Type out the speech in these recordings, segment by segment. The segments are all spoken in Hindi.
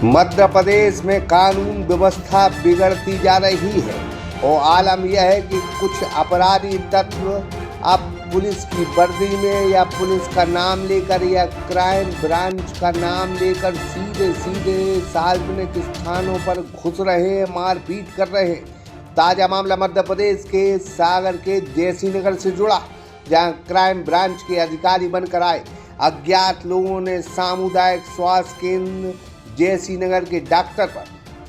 मध्य प्रदेश में कानून व्यवस्था बिगड़ती जा रही है और आलम यह है कि कुछ अपराधी तत्व अब पुलिस की वर्दी में या पुलिस का नाम लेकर या क्राइम ब्रांच का नाम लेकर सीधे सीधे सार्वजनिक स्थानों पर घुस रहे हैं, मारपीट कर रहे हैं। ताजा मामला मध्य प्रदेश के सागर के जयसिंह नगर से जुड़ा, जहां क्राइम ब्रांच के अधिकारी बनकर आए अज्ञात लोगों ने सामुदायिक स्वास्थ्य केंद्र जयसिंह नगर के डॉक्टर पर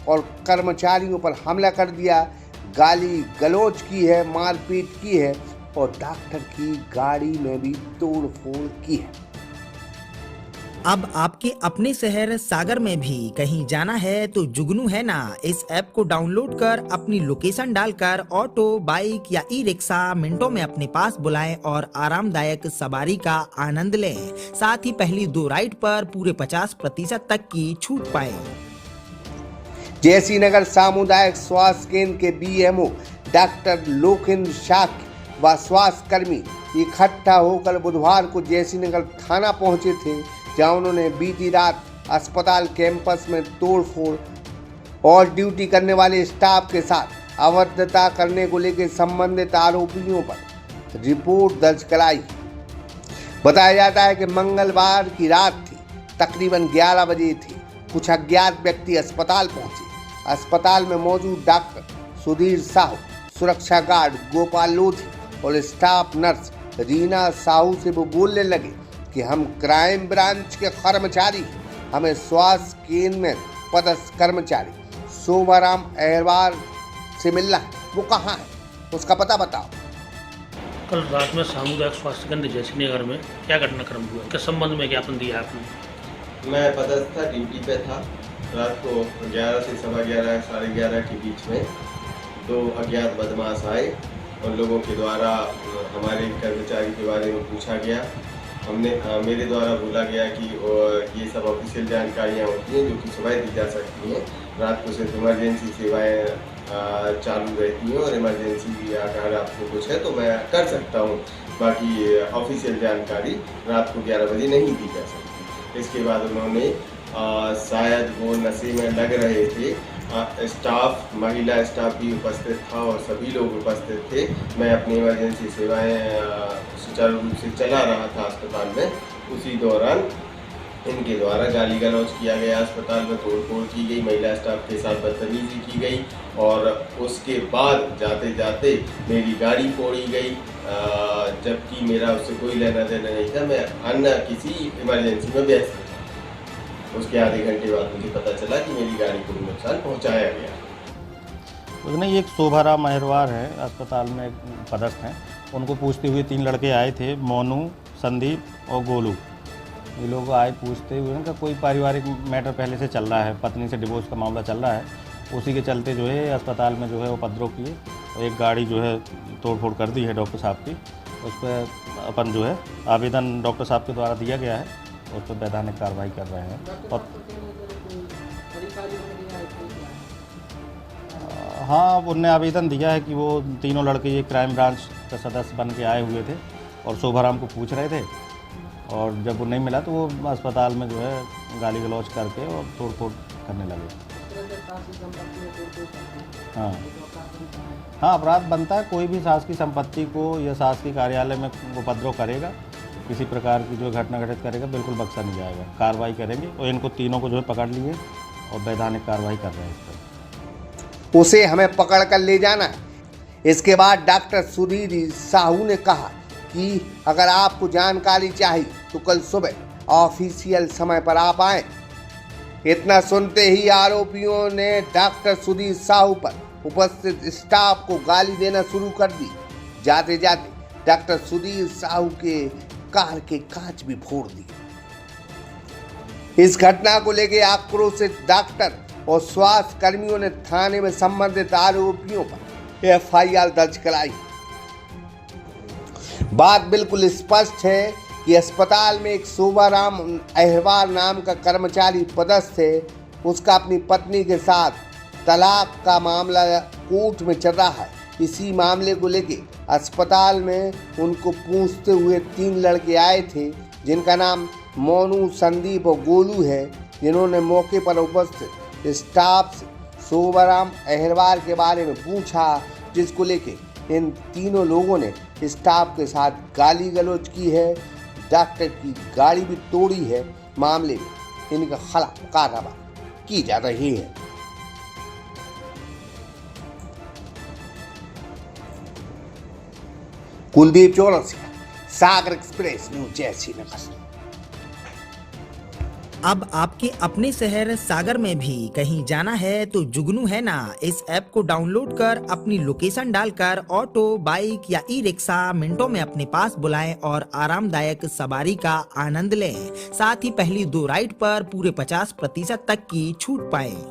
और कर्मचारियों पर हमला कर दिया, गाली गलौज की है, मारपीट की है और डॉक्टर की गाड़ी में भी तोड़फोड़ की है। अब आपके अपने शहर सागर में भी कहीं जाना है तो जुगनू है ना, इस ऐप को डाउनलोड कर अपनी लोकेशन डालकर ऑटो, बाइक या ई रिक्शा मिनटों में अपने पास बुलाएं और आरामदायक सवारी का आनंद लें। साथ ही पहली 2 राइड पर पूरे 50% तक की छूट पाएं। जयसिंह नगर सामुदायिक स्वास्थ्य केंद्र के बीएमओ डॉक्टर लोकेंद्र शाक्य व स्वास्थ्य कर्मी इकट्ठा होकर बुधवार को जयसिंह नगर थाना पहुंचे थे, जहां उन्होंने बीती रात अस्पताल कैंपस में तोड़फोड़ और ड्यूटी करने वाले स्टाफ के साथ अभद्रता करने को लेकर संबंधित आरोपियों पर रिपोर्ट दर्ज कराई। बताया जाता है कि मंगलवार की रात थी, तकरीबन 11 बजे थी। कुछ अज्ञात व्यक्ति अस्पताल पहुंचे। अस्पताल में मौजूद डॉक्टर सुधीर साहू, सुरक्षा गार्ड गोपाल लोधी और स्टाफ नर्स रीना साहू से वो बोलने लगे कि हम क्राइम ब्रांच के कर्मचारी, हमें स्वास्थ्य केंद्र में पदस्थ कर्मचारी शोभाराम अहरवाल से मिलना है। वो कहाँ है, उसका पता बताओ। कल रात में सामुदायिक स्वास्थ्य केंद्र जयसिंह नगर में क्या घटनाक्रम हुआ, किस संबंध में ज्ञापन दिया आपने? मैं पदस्थ था, ड्यूटी पे था। रात को 11 से 11:15 साढ़े 11 के बीच में 2 अज्ञात बदमाश आए और लोगों के द्वारा हमारे कर्मचारी के बारे में पूछा गया। मेरे द्वारा बोला गया कि ये सब ऑफिशियल जानकारियाँ होती हैं जो कि सुबह दी जा सकती हैं। रात को सिर्फ इमरजेंसी सेवाएं चालू रहती हैं और इमरजेंसी अगर आपको कुछ है तो मैं कर सकता हूँ, बाकी ऑफिशियल जानकारी रात को 11 बजे नहीं दी जा सकती। इसके बाद उन्होंने शायद वो नशे में लग रहे थे। स्टाफ, महिला स्टाफ भी उपस्थित था और सभी लोग उपस्थित थे। मैं अपनी इमरजेंसी सेवाएं सुचारू रूप से चला रहा था अस्पताल में। उसी दौरान इनके द्वारा गाली गलौज किया गया, अस्पताल में तोड़फोड़ की गई, महिला स्टाफ के साथ बदतमीजी की गई और उसके बाद जाते जाते मेरी गाड़ी फोड़ी गई, जबकि मेरा उससे कोई लेना देना नहीं था। मैं अन्य किसी इमरजेंसी में व्यस्त था। उसके आधे घंटे बाद मुझे पता चला कि मेरी गाड़ी को भी नुकसान पहुंचाया गया। नहीं, एक शोभाराम अहरवाल है, अस्पताल में पदस्थ हैं। उनको पूछते हुए 3 लड़के आए थे, मोनू, संदीप और गोलू। ये लोग आए पूछते हुए, उनका कोई पारिवारिक मैटर पहले से चल रहा है, पत्नी से डिवोर्स का मामला चल रहा है। उसी के चलते जो है अस्पताल में जो है वो उपद्रव किए और एक गाड़ी जो है तोड़फोड़ कर दी है डॉक्टर साहब की। उस पर अपन जो है आवेदन डॉक्टर साहब के द्वारा दिया गया है, उस पर वैधानिक कार्रवाई कर रहे हैं। और हाँ, उनने आवेदन दिया है कि वो तीनों लड़के ये क्राइम ब्रांच का सदस्य बन के आए हुए थे और शोभाराम को पूछ रहे थे और जब वो नहीं मिला तो वो अस्पताल में जो है गाली गलौज करके और तोड़फोड़ करने लगे। हाँ हाँ, अपराध बनता है। कोई भी शासकीय संपत्ति को या शासकीय कार्यालय में उपद्रव करेगा, किसी प्रकार की जो घटना घटित करेगा, बिल्कुल बख्शा नहीं जाएगा। कार्रवाई करेंगे और इनको तीनों को जो है पकड़ लिए और वैधानिक कार्रवाई कर रहे हैं इस पर। उसे हमें पकड़ कर ले जाना है। इसके बाद डॉक्टर सुधीर साहू ने कहा कि अगर आपको जानकारी चाहिए तो कल सुबह ऑफिशियल समय पर आप आएं। इतना सुनते ही आरोपियों ने डॉक्टर सुधीर साहू पर उपस्थित स्टाफ को गाली देना शुरू कर दी। जाते जाते डॉक्टर सुधीर साहू के कार के कांच भी फोड़ दिए। इस घटना को लेकर आक्रोशित डॉक्टर और स्वास्थ्य कर्मियों ने थाने में संबंधित आरोपियों पर एफआईआर दर्ज कराई। बात बिल्कुल स्पष्ट है कि अस्पताल में एक शोभाराम अहरवाल नाम का कर्मचारी पदस्थ है। उसका अपनी पत्नी के साथ तलाक का मामला कोर्ट में चल रहा है। इसी मामले को लेकर अस्पताल में उनको पूछते हुए 3 लड़के आए थे, जिनका नाम मोनू, संदीप और गोलू है। जिन्होंने मौके पर उपस्थित स्टाफ से शोभाराम अहिरवार के बारे में पूछा, जिसको लेके इन तीनों लोगों ने स्टाफ के साथ गाली गलौज की है, डॉक्टर की गाड़ी भी तोड़ी है। मामले में इनके खिलाफ कार्रवाई की जा रही है। कुलदीप चौरसिया, सागर एक्सप्रेस न्यूज, जैसी नगर। अब आपके अपने शहर सागर में भी कहीं जाना है तो जुगनू है ना, इस ऐप को डाउनलोड कर अपनी लोकेशन डालकर ऑटो, बाइक या ई रिक्शा मिनटों में अपने पास बुलाएं और आरामदायक सवारी का आनंद लें। साथ ही पहली 2 राइड पर पूरे 50% तक की छूट पाएं।